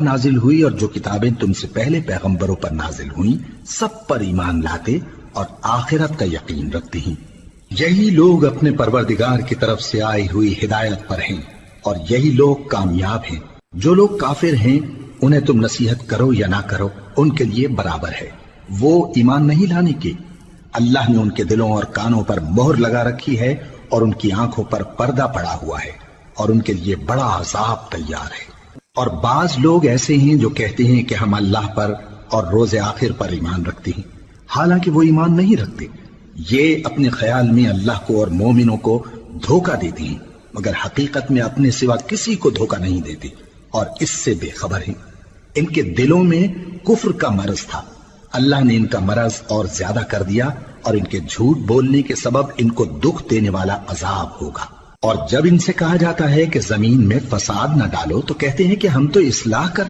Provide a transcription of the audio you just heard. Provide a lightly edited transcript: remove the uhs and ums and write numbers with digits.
نازل ہوئی اور جو کتابیں تم سے پہلے پیغمبروں پر نازل ہوئیں سب پر ایمان لاتے اور آخرت کا یقین رکھتے ہیں۔ یہی لوگ اپنے پروردگار کی طرف سے آئی ہوئی ہدایت پر ہیں اور یہی لوگ کامیاب ہیں۔ جو لوگ کافر ہیں انہیں تم نصیحت کرو یا نہ کرو ان کے لیے برابر ہے، وہ ایمان نہیں لانے کے۔ اللہ نے ان کے دلوں اور کانوں پر مہر لگا رکھی ہے اور ان کی آنکھوں پر پردہ پڑا ہوا ہے اور ان کے لیے بڑا عذاب تیار ہے۔ اور بعض لوگ ایسے ہیں جو کہتے ہیں کہ ہم اللہ پر اور روز آخر پر ایمان رکھتے ہیں، حالانکہ وہ ایمان نہیں رکھتے۔ یہ اپنے خیال میں اللہ کو اور مومنوں کو دھوکہ دیتے ہیں، مگر حقیقت میں اپنے سوا کسی کو دھوکہ نہیں دیتے اور اس سے بے خبر ہیں۔ ان کے دلوں میں کفر کا مرض تھا، اللہ نے ان کا مرض اور زیادہ کر دیا اور ان کے جھوٹ بولنے کے سبب ان کو دکھ دینے والا عذاب ہوگا۔ اور جب ان سے کہا جاتا ہے کہ زمین میں فساد نہ ڈالو تو کہتے ہیں کہ ہم تو اصلاح کر